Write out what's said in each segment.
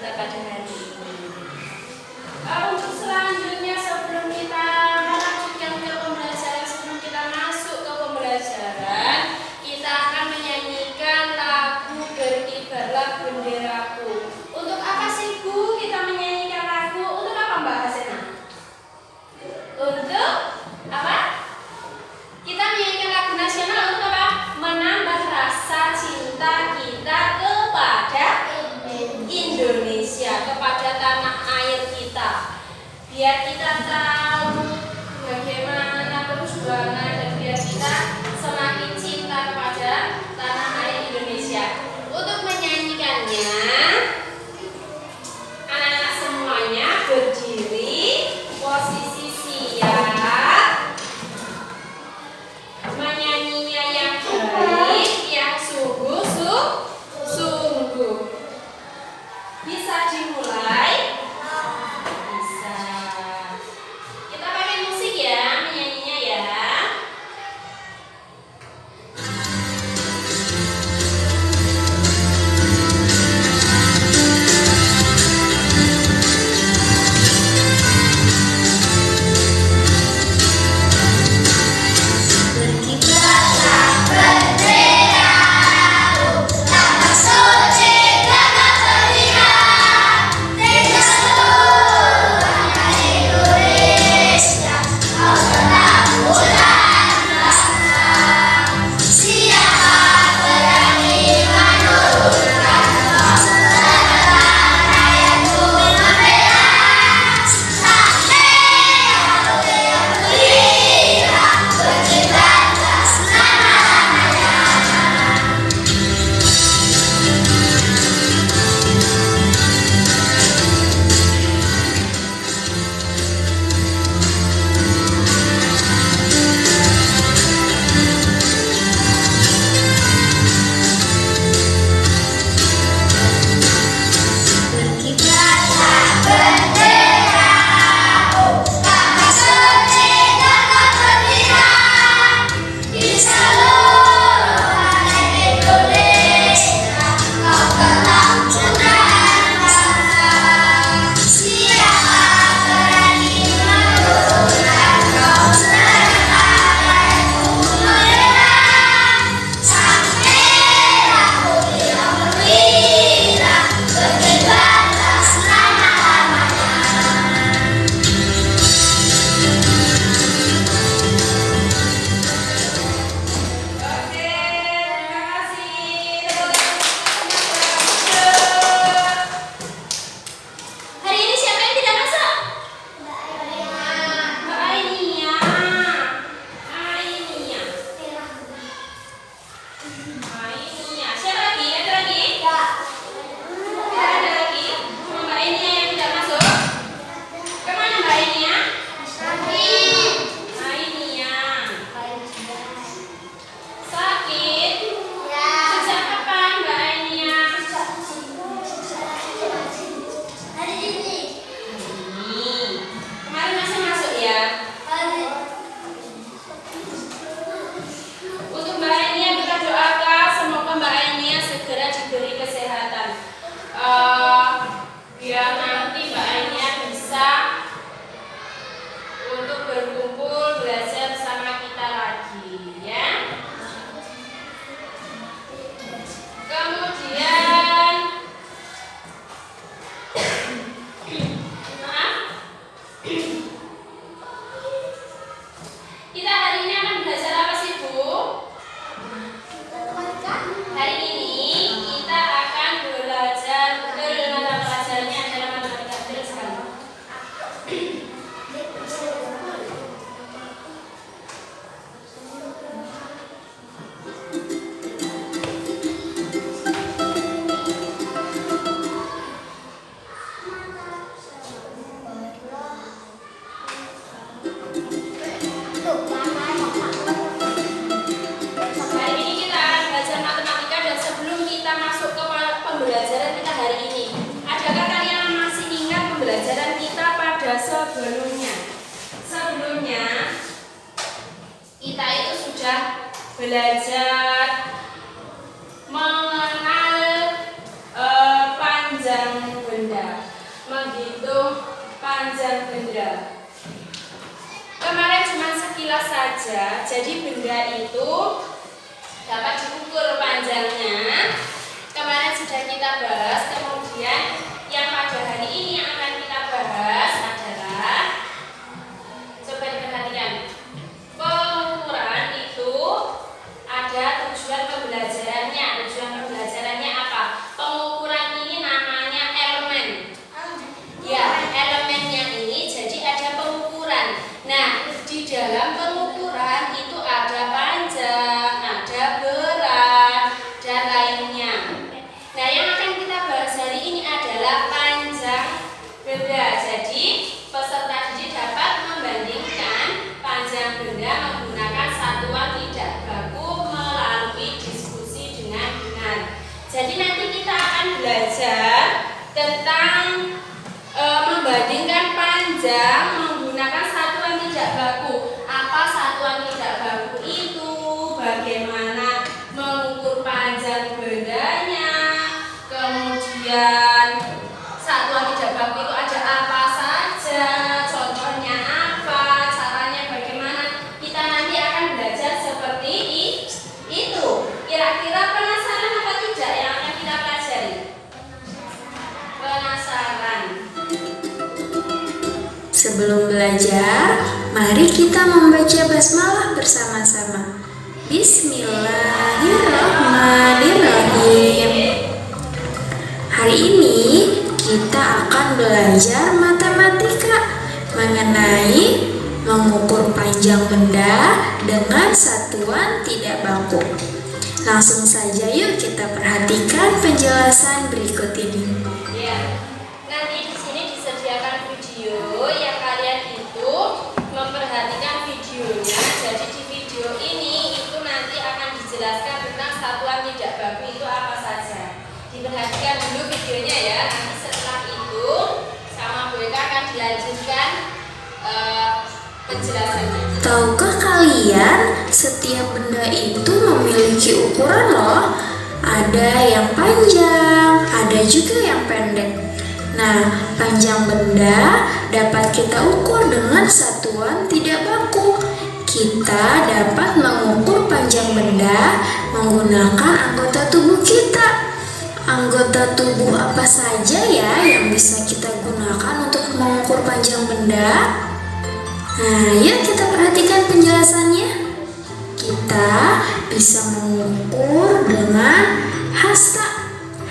kita pada hari ini. Untuk selanjutnya sebelum kita melanjutkan ke pembelajaran, sebelum kita masuk ke pembelajaran, kita akan menyanyikan lagu Berkibarlah Benderaku. Untuk apa sih Bu kita menyanyikan lagu? Untuk apa Mbak Hasena? Untuk apa? Kita menyanyikan lagu nasional untuk apa? Menambah rasa cinta kita kepada Indonesia, kepada tanah air kita. Biar kita tahu bagaimana perjuangan dan biar kita semakin cinta kepada tanah air Indonesia. Untuk menyanyikannya, anak-anak semuanya berdiri, posisi siap, menyanyinya yang baik, yang sungguh-sungguh. Bisa dimulai? Bisa. Kita pakai musik ya, menyanyinya ya. belajar mengenal panjang benda. Menghitung panjang benda. Kemarin cuma sekilas saja, jadi benda itu dapat diukur panjangnya. Kemarin sudah kita bahas, kemudian yang pada hari ini yang akan kita bahas adalah, coba diperhatikan, pengukuran itu ada tujuan pembelajarannya. Tujuan pembelajarannya apa? Pengukuran ini namanya elemen. Ya, elemennya ini jadi ada pengukuran. Nah, di dalam pengukuran itu ada panjang, ada berat, dan lainnya. Nah, yang akan kita bahas hari ini adalah panjang benda. Jadi, peserta didik dapat membandingkan panjang benda menggunakan satuan tidak baku melalui diskusi dengan benar. Jadi, nanti kita akan belajar tentang membandingkan panjang menggunakan satuan tidak baku. Apa satuan tidak baku itu? Bagaimana mengukur panjang bendanya? Kemudian satuan tidak baku itu ada apa saja? Contohnya apa? Caranya bagaimana? Kita nanti akan belajar seperti itu. Kira-kira penasaran apa tidak yang akan kita pelajari? Penasaran? Sebelum belajar, mari kita membaca basmalah bersama-sama. Bismillahirrahmanirrahim. Hari ini kita akan belajar matematika mengenai mengukur panjang benda dengan satuan tidak baku. Langsung saja yuk kita perhatikan penjelasan berikut ini. Ya, nanti di sini disediakan video yang kalian itu memperhatikan videonya. Jadi di video ini itu nanti akan dijelaskan tentang satuan tidak baku itu apa saja. Diperhatikan dulu videonya ya. Nanti setelah itu sama Bu Eka akan dilanjutkan penjelasannya. Tahukah kalian setiap benda itu memiliki ukuran loh. Ada yang panjang, ada juga yang pendek. Nah, panjang benda dapat kita ukur dengan satuan tidak baku. Kita dapat mengukur panjang benda menggunakan anggota tubuh kita. Anggota tubuh apa saja ya yang bisa kita gunakan untuk mengukur panjang benda? Nah, yuk kita perhatikan penjelasannya. Kita bisa mengukur dengan hasta.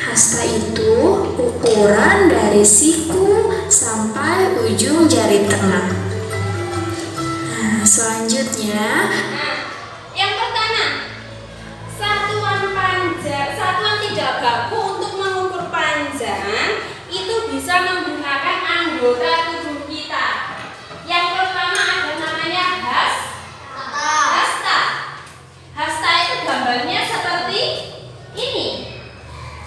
Hasta itu ukuran dari siku sampai ujung jari tengah. Nah, selanjutnya, Yang pertama, satuan panjang, satuan tidak baku untuk mengukur panjang itu bisa menggunakan anggota tubuh kita. Yang pertama ada namanya hasta. Hasta itu gambarnya seperti ini.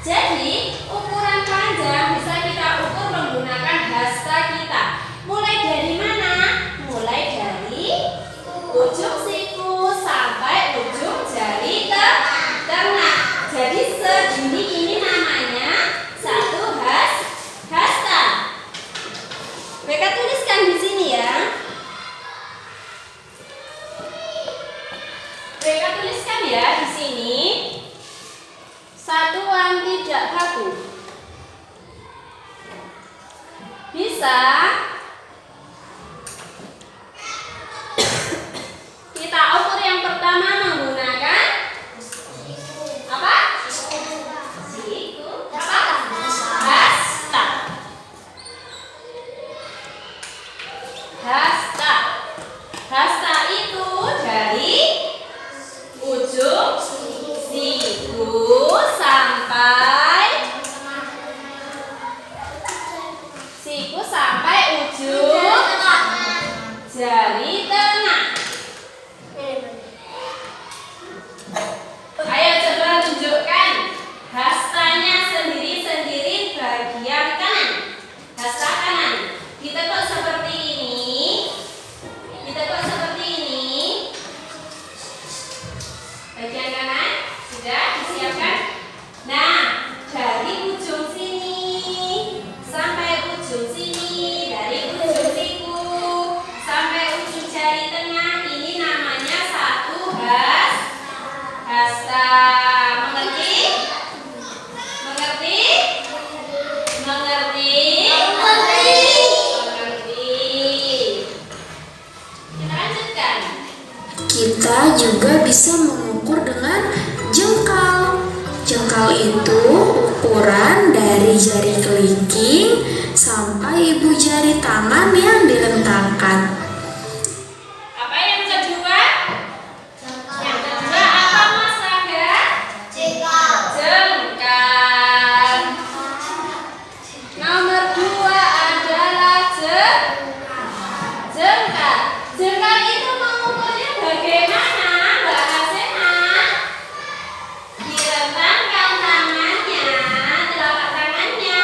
Jadi, ukuran panjang bisa kita ukur menggunakan hasta kita. Mulai dari mana? Mulai dari ujung siku sampai ujung jari tengah. Jadi segini ini namanya satu hasta. Mereka tuliskan di sini ya. Mereka tuliskan ya di sini. Satuan tidak baku. Bisa kita ukur yang pertama menggunakan apa? Siku. Apa? Hasta. Hasta. Hasta itu dari ujung siku sampai ujung jari tengah. Ayo coba tunjukkan hastanya sendiri-sendiri bagian kanan. Hasta kanan ditekuk seperti ini. Ditekuk seperti ini. Bagian kanan sudah disiapkan. Nah, dari ujung sini sampai juga bisa mengukur dengan jengkal. Jengkal itu ukuran dari jari kelingking sampai ibu jari tangan yang direntangkan. Apa yang kedua? Yang kedua apa Mas Raga? Jengkal. Nomor 2 adalah jengkal. Jengkal itu mengukurnya bagaimana, Mbak Hasena? Direntangkan tangannya, telapak tangannya.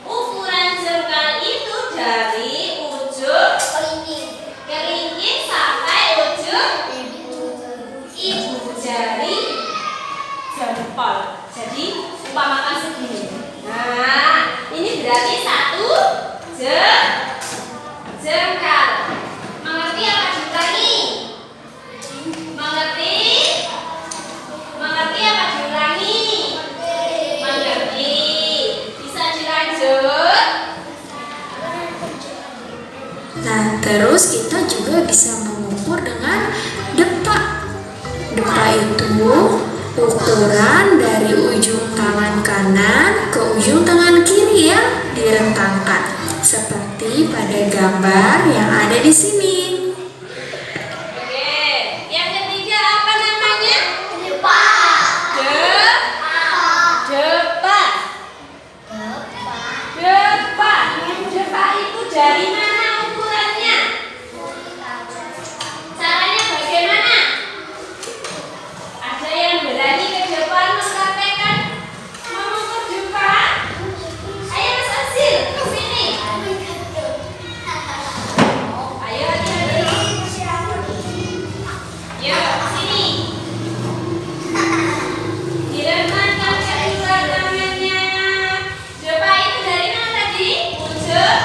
Ukuran jengkal itu dari ujung kelingking sampai ujung ibu jari jempol. Jadi umpamakan segini. Nah, ini berarti satu jengkal. Mengerti apa diulangi? Mengerti? Mengerti apa diulangi? Mengerti. Bisa dilanjut? Nah, terus kita juga bisa mengukur dengan depak. Depak itu ukuran dari ujung tangan kanan ke ujung tangan kiri yang direntangkan, seperti pada gambar yang ada di sini. Oke. Yang ketiga apa namanya? Depak. Depak. Depak itu dari mana ukurannya? Caranya bagaimana? Ada yang berani ke depan mempraktekkan mengukur depak? Ayo Mas Azil, ke sini. Ayo adik-adik. Yuk, ke sini. Direntangkan kedua tangannya. Depak itu dari mana tadi? Ujung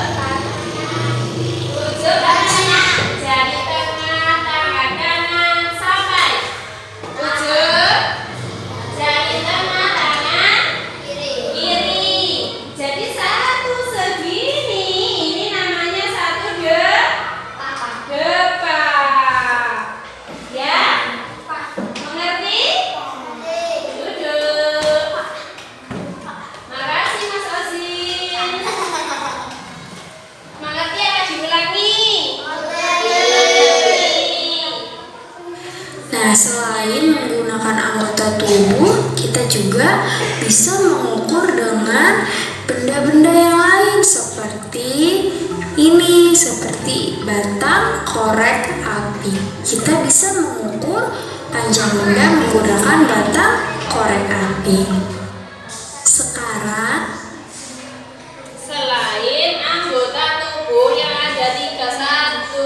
tangannya. Jari tengah tangan kanan sampai ujung jari tengah tangan kiri. Jadi satu segini. Ini namanya satu depak. Ya? Mengerti? Duduk. Makasih Mas Ozin. Mengerti apa diulangi? Nah, selain menggunakan anggota tubuh, kita juga bisa mengukur dengan benda-benda yang lain seperti ini, seperti batang korek api. Kita bisa mengukur panjang benda menggunakan batang korek api. Sekarang Selain anggota tubuh yang ada 3, 1, 2,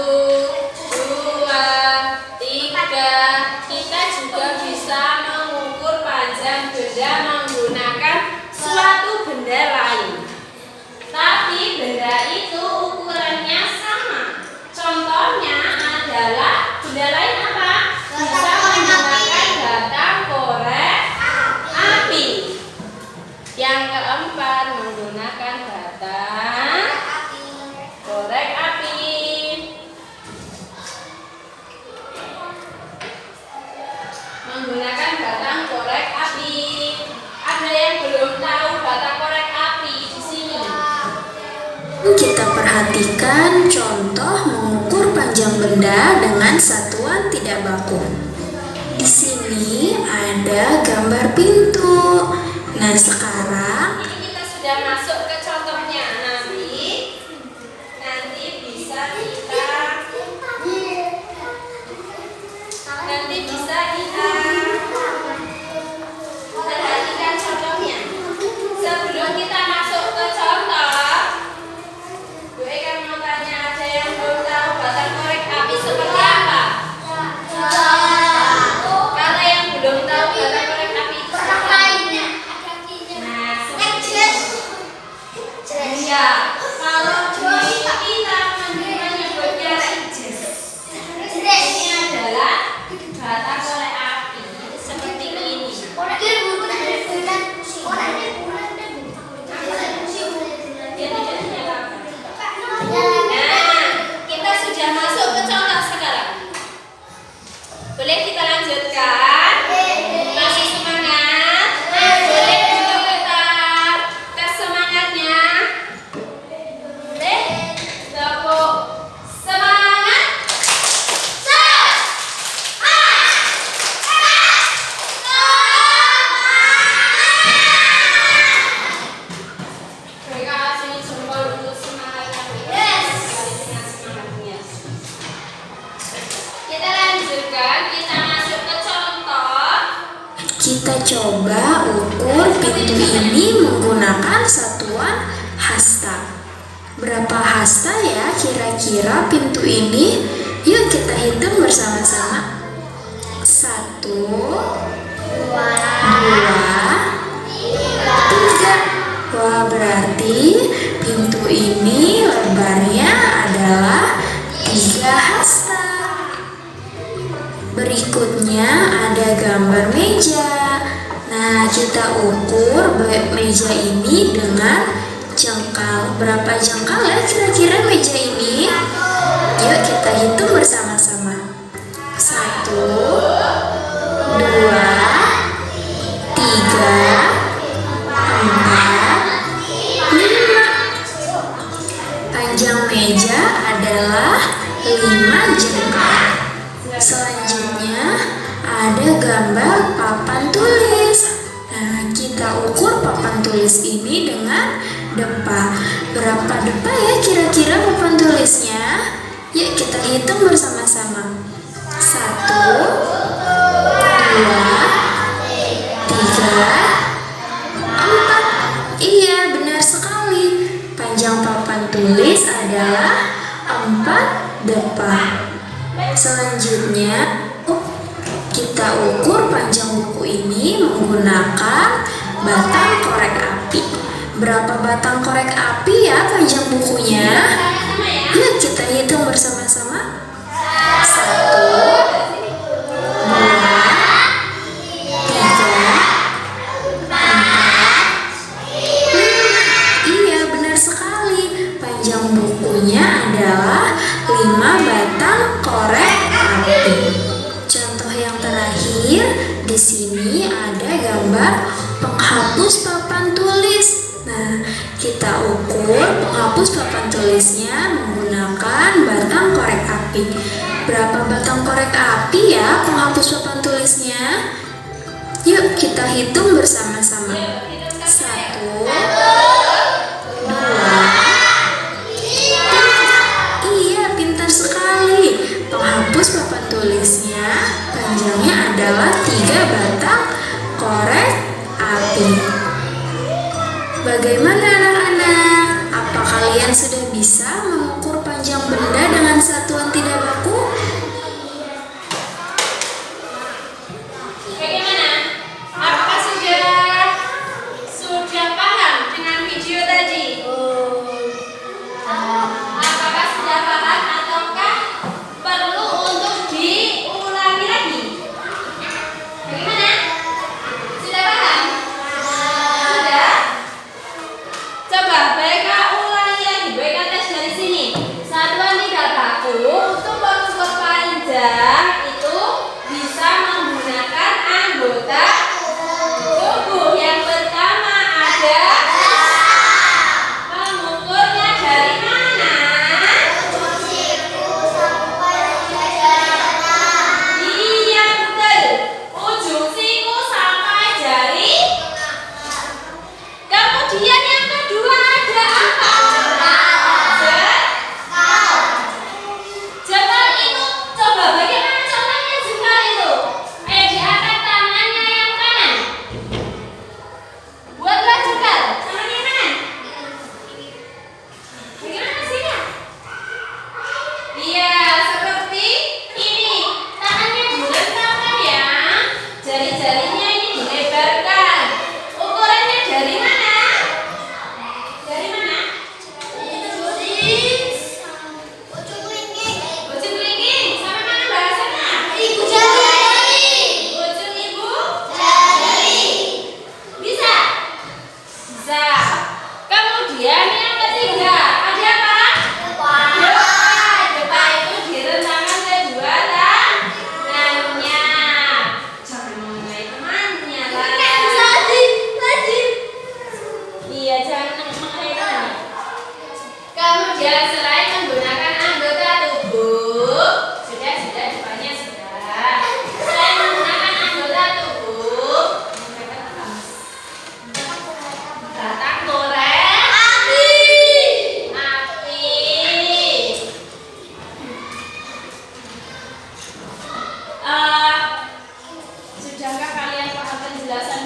3, kita juga bisa mengukur panjang benda menggunakan suatu benda lain. Tapi benda itu ukurannya sama. Contohnya adalah benda lain apa? Bisa menggunakan batang korek api. Yang keempat, menggunakan batang korek api. Menggunakan batang korek api. Ada yang belum tahu batang korek api di sini? kita perhatikan contoh mengukur panjang benda dengan satuan tidak baku. Di sini ada gambar pintu. Nah, sekarang Ini kita sudah masuk ke contohnya. Nanti bisa kita perhatikan contohnya. Sebelum kita masuk ke contoh, Bu Eka mau tanya, ada yang belum tahu batang korek api seperti apa? Kalau yang belum tahu batang korek api itu seperti apa? Nah, ya, kalau kita menyebutnya jas. Ini adalah batang korek api seperti ini. Dia tidak dinyalakan. Nah, kita sudah masuk ke contoh sekarang. coba ukur pintu ini menggunakan satuan hasta. Berapa hasta ya kira-kira pintu ini? Yuk kita hitung bersama-sama. 1, 2, 3. Wah, berarti pintu ini lebarnya adalah 3 hasta. Berikutnya ada gambar meja. Nah, kita ukur meja ini dengan jengkal. Berapa jengkal ya kira-kira meja ini? Yuk kita hitung bersama-sama. 1, 2, 3, 4, 5. Panjang meja adalah 5 jengkal. Selanjutnya ada gambar papan tulis. Nah, kita ukur papan tulis ini dengan depa. Berapa depa ya kira-kira papan tulisnya? Yuk kita hitung bersama-sama. 1, 2, 3, 4. Iya, benar sekali. Panjang papan tulis adalah 4 depa. Selanjutnya, kita ukur panjang buku ini menggunakan batang korek api. Berapa batang korek api ya panjang bukunya? Yuk kita hitung bersama-sama. 1, 2, 3, 4, 5. Iya, benar sekali. Panjang bukunya adalah 5 batang korek api. Contoh yang terakhir, di sini ada gambar penghapus papan tulis. Nah, kita ukur penghapus papan tulisnya menggunakan batang korek api. Berapa batang korek api ya penghapus papan tulisnya? Yuk kita hitung bersama-sama. 1, 2, 3. Iya, pintar sekali. Penghapus papan tulisnya panjangnya adalah 3 batang korek api. Bagaimana anak-anak? Apa kalian sudah bisa mengukur panjang benda dengan satuan tidak baku? Bagaimana? Apakah sudah paham dengan video tadi? Apakah sudah paham ataukah perlu untuk diulangi lagi? Bagaimana? Sudah paham? Sudah? Coba mereka ulangi lagi, mereka tes dari sini. Satuan tidak baku untuk mengukur panjang itu bisa menggunakan anggota tubuh. Yang pertama ada mengukurnya dari mana? Iya, betul. Ujung siku sampai jari. Kemudian yang kedua ada apa? Jempol itu. Coba bagaimana contohnya jempol itu? Ayo diangkat tangannya yang kanan. Buatlah jempol. Tangannya yang kanan. Bagaimana hasilnya? Iya, seperti ini. Tangannya direntangkan ya. Jari-jarinya ini dilebarkan. Ukurannya dari mana? Dari mana? Ujung kelingking. Sampai mana bahasanya? Ujung ibu jari. Bisa? Bisa. Kemudian yang ketiga ada apa? Depa. Depa itu direntangkan kedua tangannya. Jangan mengenai temannya lah. Iya, jangan mengenai temannya. Kemudian selain menggunakan anggota tubuh, sudah depannya sudah. Selain menggunakan anggota tubuh, batang korek api. Sudahkah kalian paham penjelasan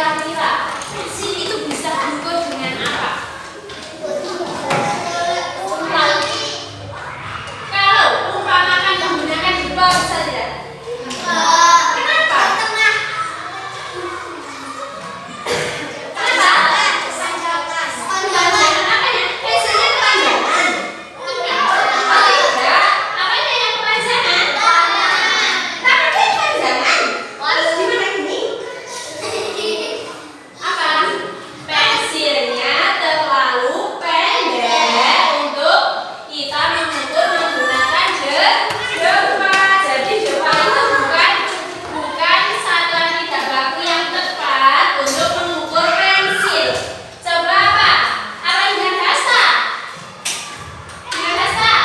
kira-kira pensil itu bisa diukur dengan apa? Kalau umpamakan menggunakan di bawah saja. Kenapa? Kepanjangan apanya? Pensilnya kepanjangan. Oh tidak, apanya yang kepanjangan? Tangannya kepanjangan. Terus gimana ini? Apa? Pensilnya terlalu pendek untuk kita mengukur menggunakan jempa. Jadi jempa itu bukan satuan tidak baku yang tepat untuk mengukur pensil. Coba apa? Apa dengan kasta? Dengan kasta?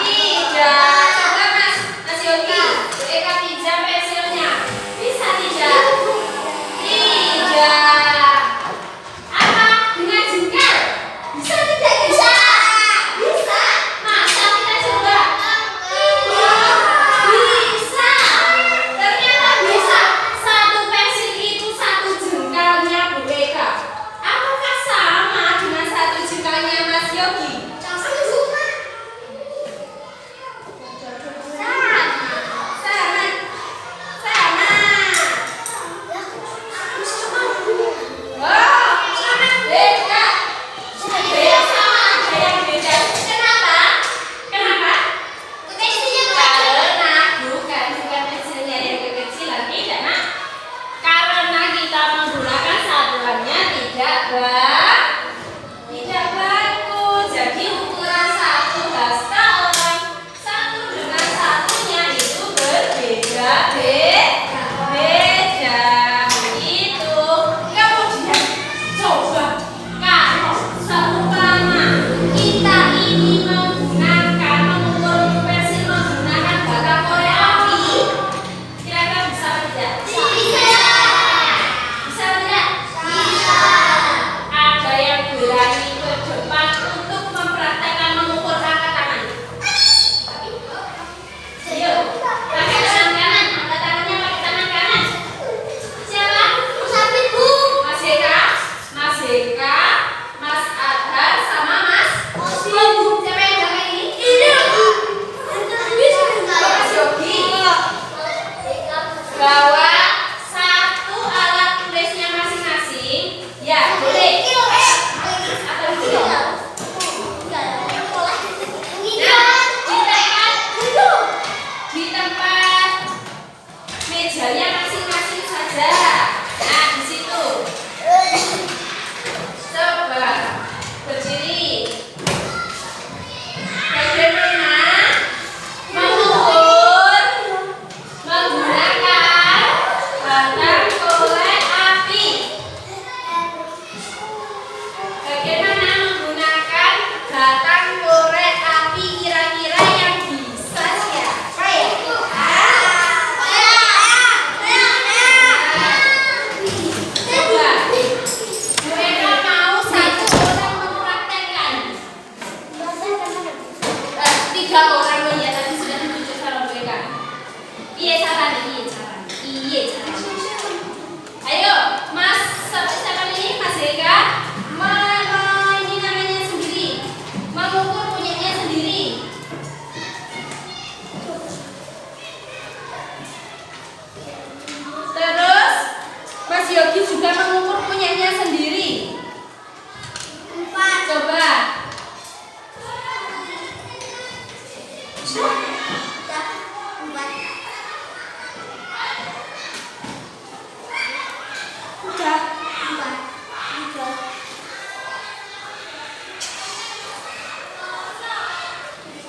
Tidak. Coba Mas Yogi, Eka pinjam pensilnya. Bisa tidak? Tidak. Apa? Dengan jengkal? Bisa tidak? Bisa. Bisa. Masa kita coba? Bisa. Ternyata bisa. Satu pensil itu satu jengkalnya Bu Eka. Apakah sama dengan satu jengkalnya Mas Yogi? Beda. Beda sama ada yang beda. Kenapa? Karena bukan pensilnya yang kekecilan, tidak nak. Karena kita menggunakan satuannya tidak baku. Jadi ukuran satu hasta orang satu dengan satunya itu berbeda. Itu kemudian coba kalau seumpama kita ini mengukur pensil menggunakan batang korek api, kira-kira bisa apa tidak? Bisa tidak? Ada yang berani ke depan untuk mempraktekkan mengukur angkat tangan? Ayo, pakai tangan kanan, angkat tangannya pakai tangan kanan. Siapa? Mas Eka, Mas Adhar, sama Mas Osim. Siapa yang jaga ini? Mas Yogi. Bawa satu alat tulisnya masing-masing. Ya, boleh. Atau tidak? Di tempat mejanya masing-masing saja. Nah, di situ. Coba berdiri. Bagaimana mengukur menggunakan batang korek api? Bagaimana menggunakan batang korek api kira-kira yang bisa siapa ya? Coba, mereka mau satu orang mempraktekkan. 3 orang loh ya, tadi sudah ditunjuk sama mereka. Iya caranya. Ayo, Mas, siapa ini? Mas Eka, ini namanya sendiri, mengukur punyanya sendiri. Terus, Mas Yogi juga mengukur punyanya sendiri. Coba.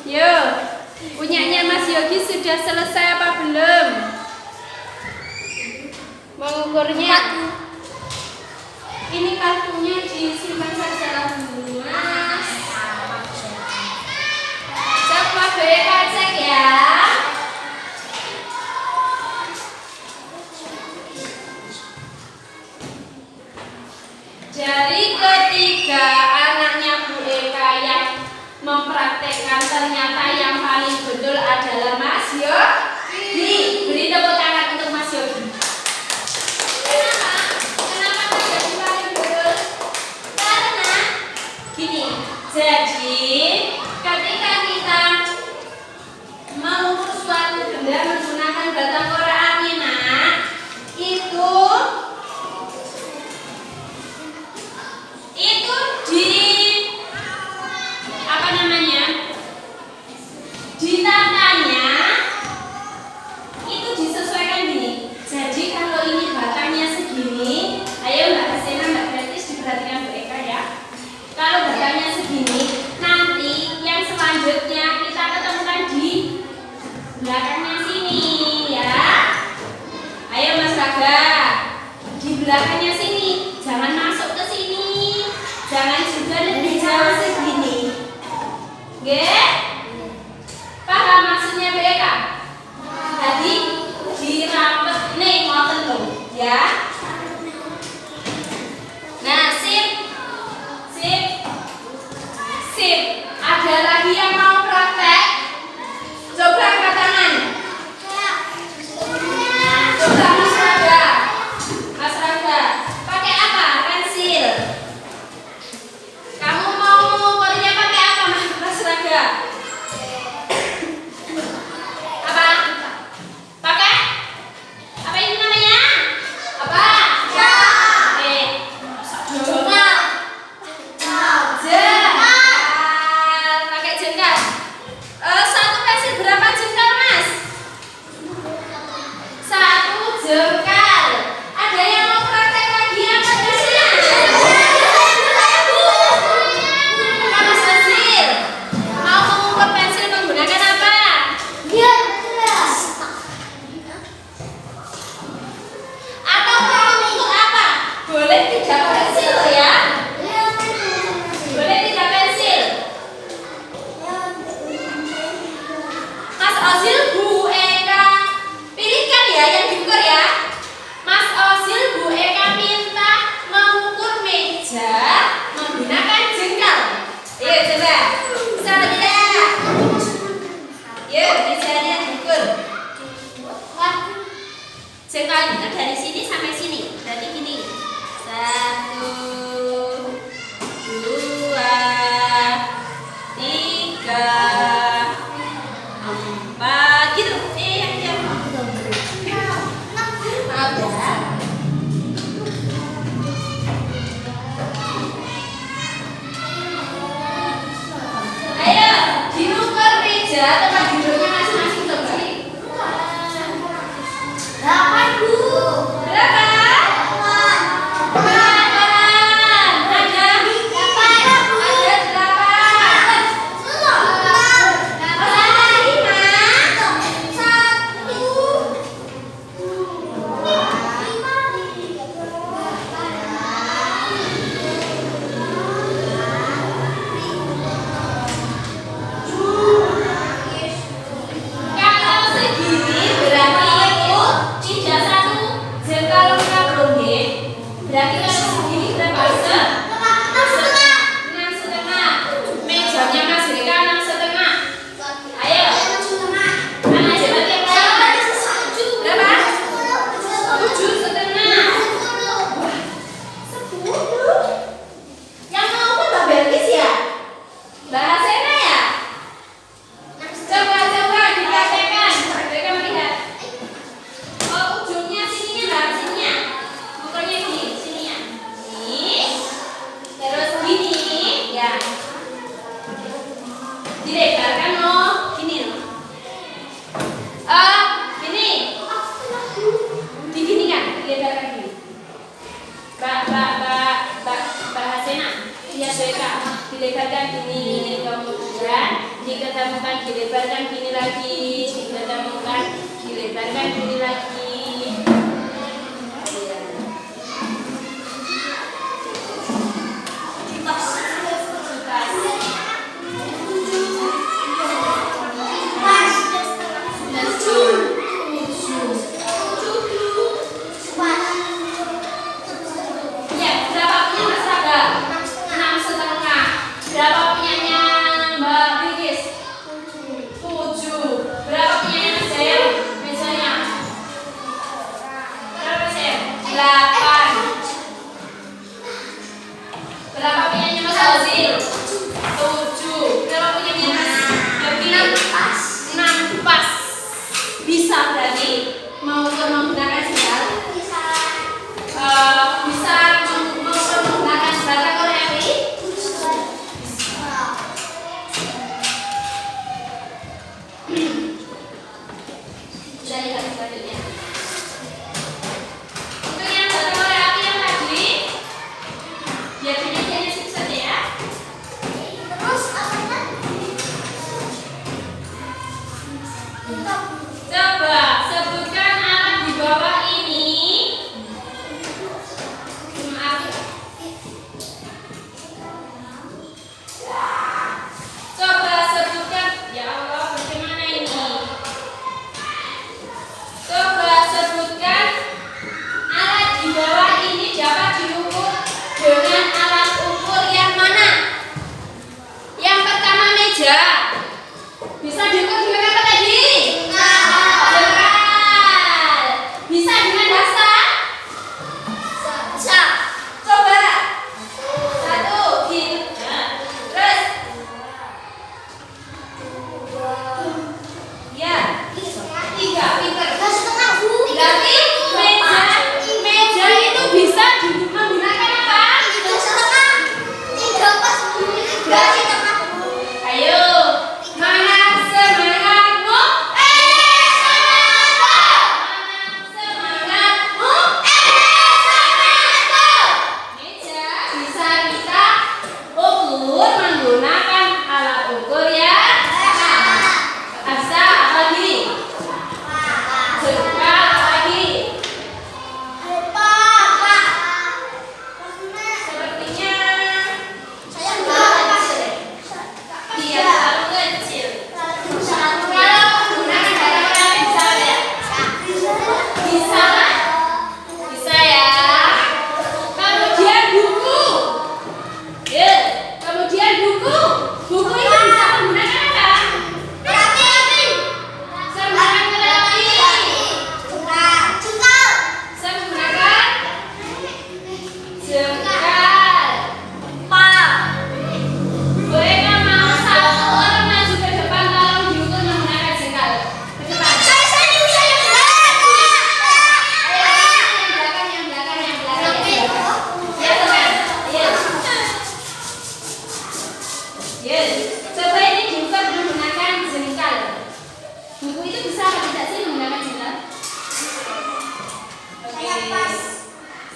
Yo, punyanya Mas Yogi sudah selesai apa belum? Mengukurnya. Ini kartunya disimpan saja dulu, Mas. Coba BK cek ya. Dari ketiga anaknya Bu Eka yang mempraktekkan, ternyata yang paling betul adalah Mas Yogi. Beri tepuk tangan untuk Mas Yogi. gerakannya sini, jangan masuk ke sini, jangan juga lebih jauh segini. Oke? Paham maksudnya BK? Tadi dirapet nih ngoten lho, ya. Nah, sip. Sip. Sip. Ada lagi yang mau praktek? Coba angkat tangan. Coba Mas Raga. Mas Raga, pakai apa? Pensil. Kamu mau ngukurnya pakai apa, Mas Raga? Apa? Pakai? Apa ini namanya? Apa? Pakai jengkal. Satu pensil berapa jengkal, Mas? Satu jengkal. Ada yang mau praktek lagi angkat pensilnya? Mas Azir, mau mengukur pensil menggunakan apa? Atau mau mengukur apa? Boleh tidak pensil ya? Boleh tidak pensil? Mas Ozil, Bu Eka, pilihkan ya yang diukur ya. Mas Ozil, Bu Eka minta mengukur meja menggunakan jengkal. Ayo coba, bisa atau tidak? Yuk, mejanya diukur. Jengkal itu dari sini sampai sini, berarti gini. 1, 2, 3, 4, gitu. Yang maaf ya. Ayo, diukur meja tempat duduknya masing-masing coba. Berapa? 8. Ada 12.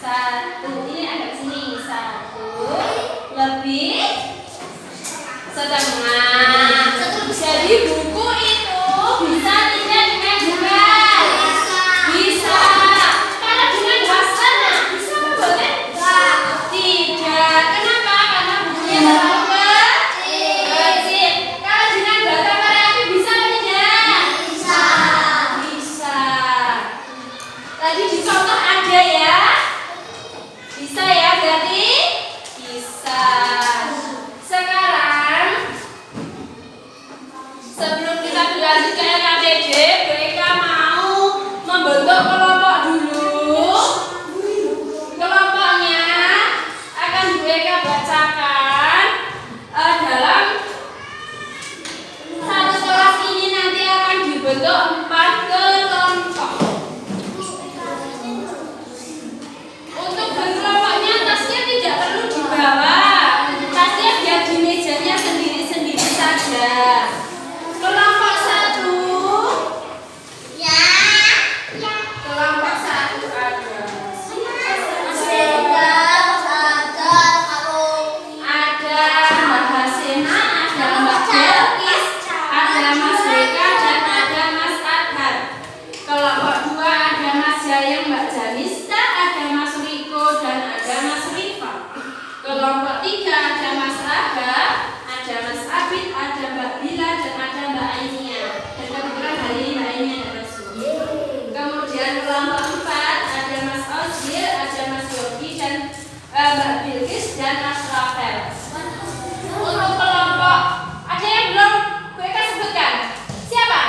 Satu, ini agak sini. Satu, lebih setengah. Jadi buku itu bisa tidak dengan berat? Bisa. Kalau dengan wasana bisa boleh? Tidak. Kenapa? Karena bukunya terlalu kecil. Kalau dengan bata bara api bisa tidak? Bisa. Tadi di contoh ada ya? Bisa ya berarti? Bisa. Sekarang sebelum kita berlanjut ke LKPD, mereka mau membentuk kelompok dulu. Kelompoknya akan mereka bacakan dalam satu kelas ini nanti akan dibentuk 4 kelompok. Untuk berkelompoknya tasnya tidak perlu dibawa. Tasnya biar di mejanya sendiri-sendiri saja. Kelompok 1. Kelompok 1 ada. Ada Mbak Hasena, ada Mbak Belkis, ada Mas Beka dan ada Mas Adhar. Kelompok 2 ada Mas Jayang, Mbak Janista, ada Mas Riko dan ada Mas Rifa. Kelompok 3 ada Mas Raga, ada Mas Abid, ada Mbak Bila dan ada Mbak Ainia. Dan kebetulan hari ini Mbak Ainia ada masuk. Kemudian kelompok 4 ada Mas Ozil, ada Mas Yogi dan Mbak Bilkis dan Mas Rafael. Untuk kelompok ada yang belum mereka sebutkan? Siapa?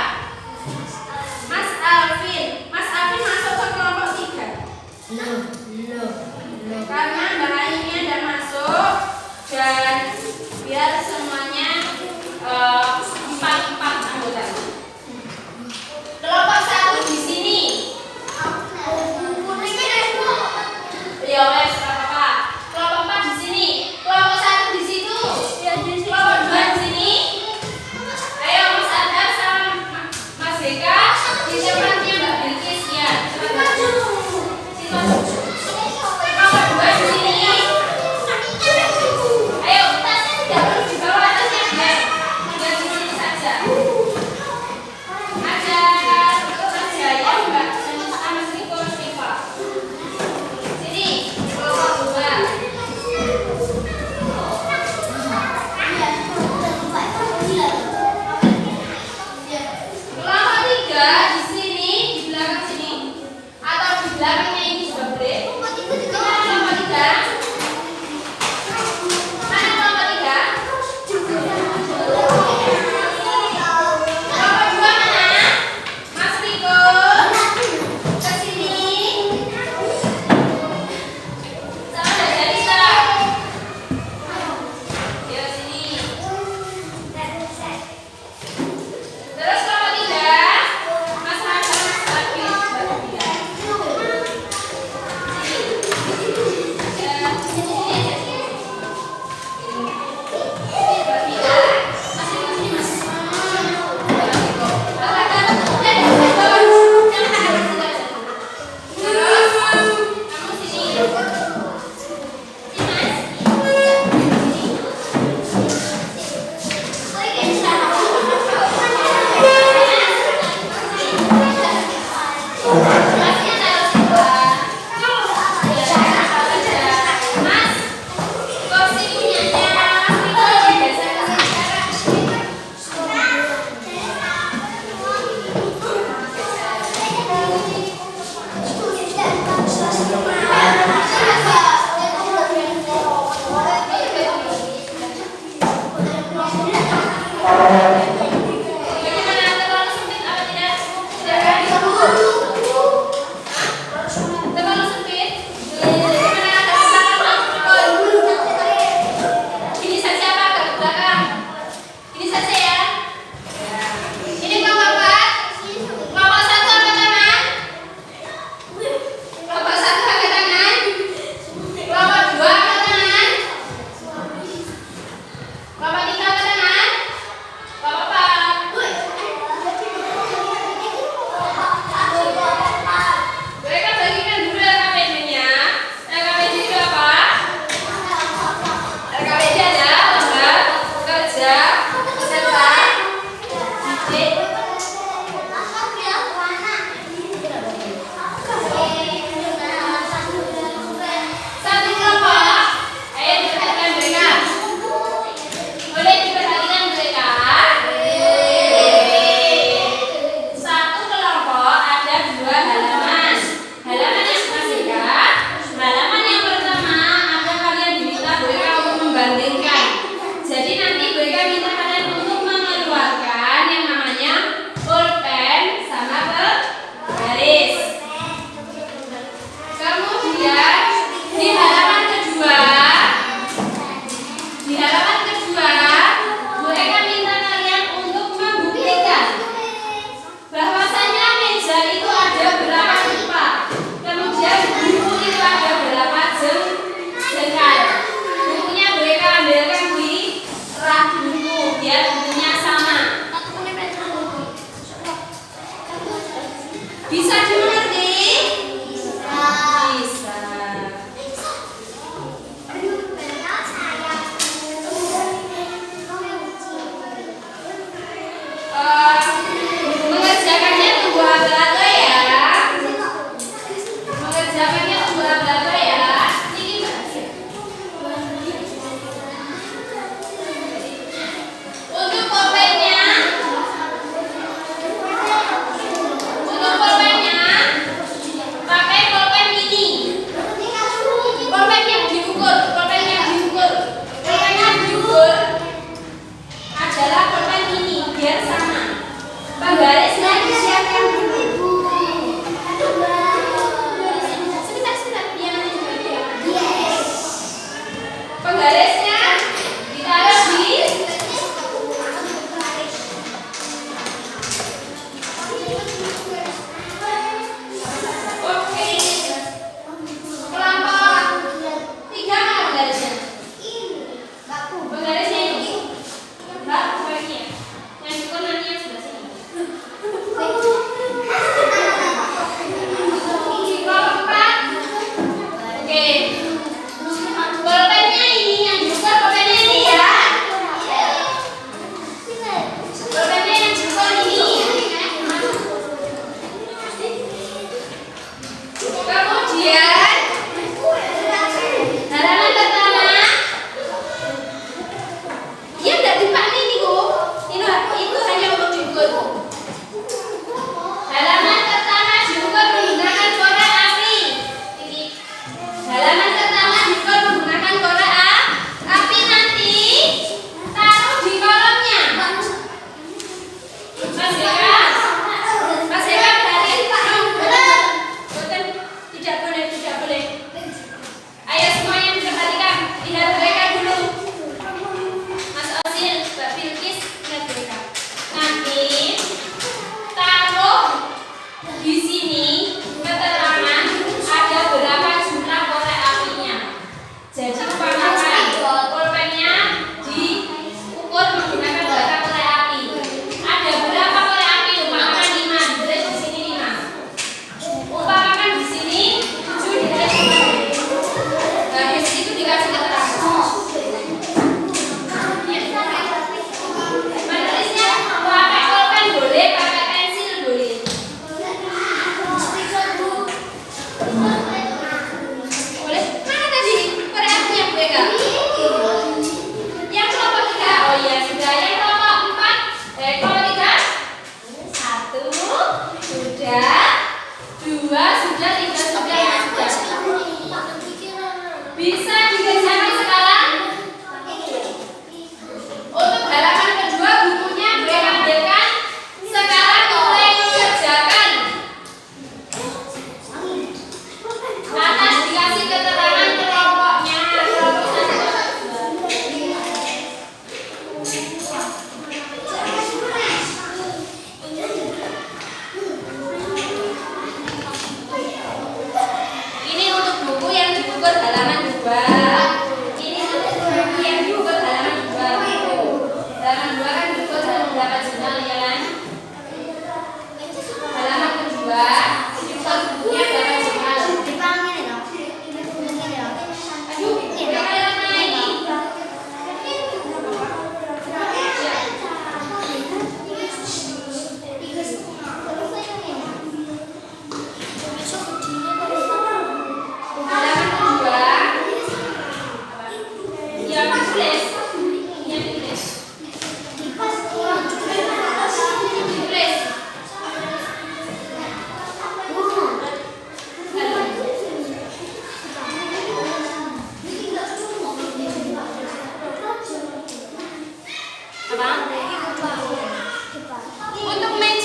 Mas Alvin. Mas Alvin masuk ke kelompok 3. Karena Mbak Ainia ada masuk dan biar semuanya 4 anggota. Kelompok 1 di sini. Ya wes apa-apa. Kelompok 4 di sini. Kelompok 1 di situ. Kelompok 2 di sini. Ayo Mas Adhar sama Mas Beka di depannya Mbak Bilkis ya. Cepat. Kelompok 2 di sini. Ayo tasnya tidak perlu dibawa, tasnya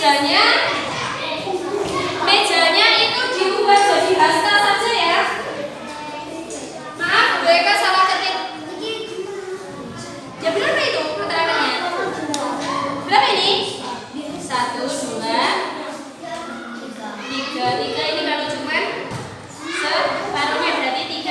mejanya itu diubah jadi hasta saja ya. Maaf, Bu Eka salah ketik. Ya berapa itu keterangannya? Berapa ini? 1, 2, 3. Ini kalau cuma separuhnya berarti 3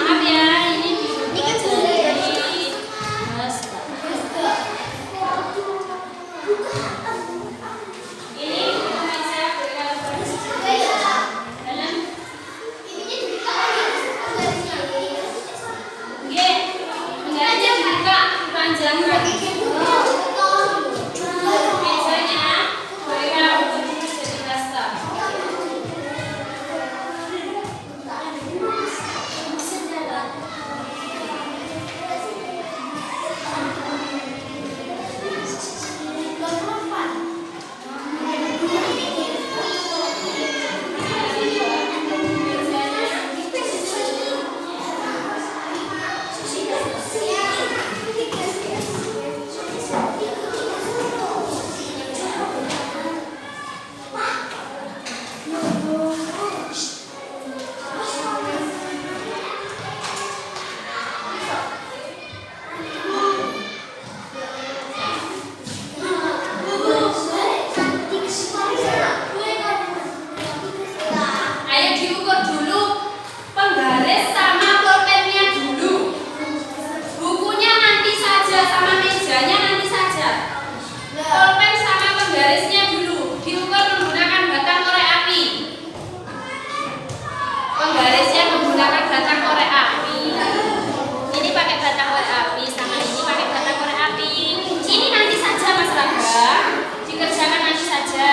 Maaf ya, ini diubah jadi hasta. Ini bisa dalam enggaknya dibuka panjangkan mejanya mereka jadi hasta. Ayo diukur dulu penggaris sama pulpennya dulu. Bukunya nanti saja sama mejanya nanti saja. Pulpen sama penggarisnya dulu diukur menggunakan batang korek api. Penggarisnya menggunakan batang korek api. Ini pakai batang korek api sama ini pakai batang korek api. Ini nanti saja Mas Rangga. Dikerjakan nanti saja.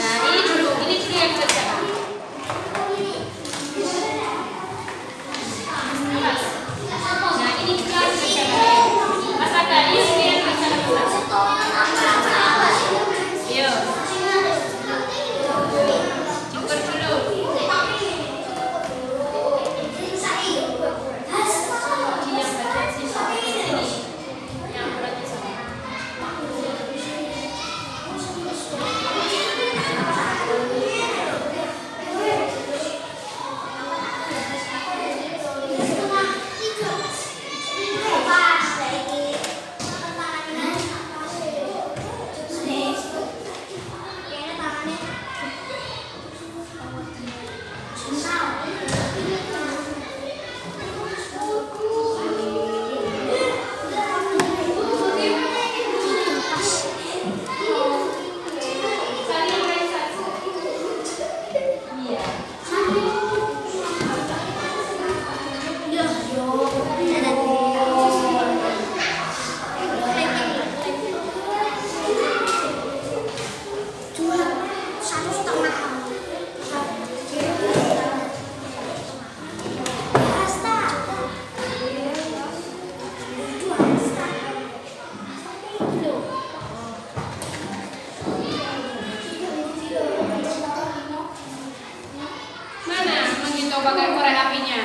Nah, ini dulu yang dikerjakan. Nah, ini juga harus dikerjakan. Mas Rangga, ini yang dikerjakan. Yuk. Cukur dulu. Yang bagian sini. Yang berat di sana. Pakai korek apinya.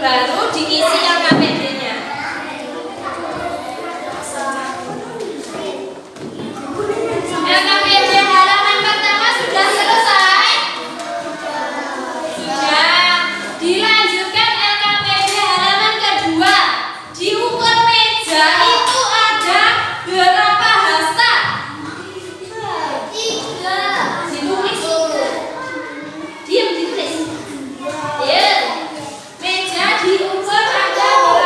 baru diisi LKPD-nya. LKPD halaman pertama sudah selesai. Sudah. Dilanjutkan LKPD halaman kedua. Diukur meja itu ada berapa hasta? 3. Ditulis. Diam ditulis. Ya. Meja diukur ada berapa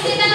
kita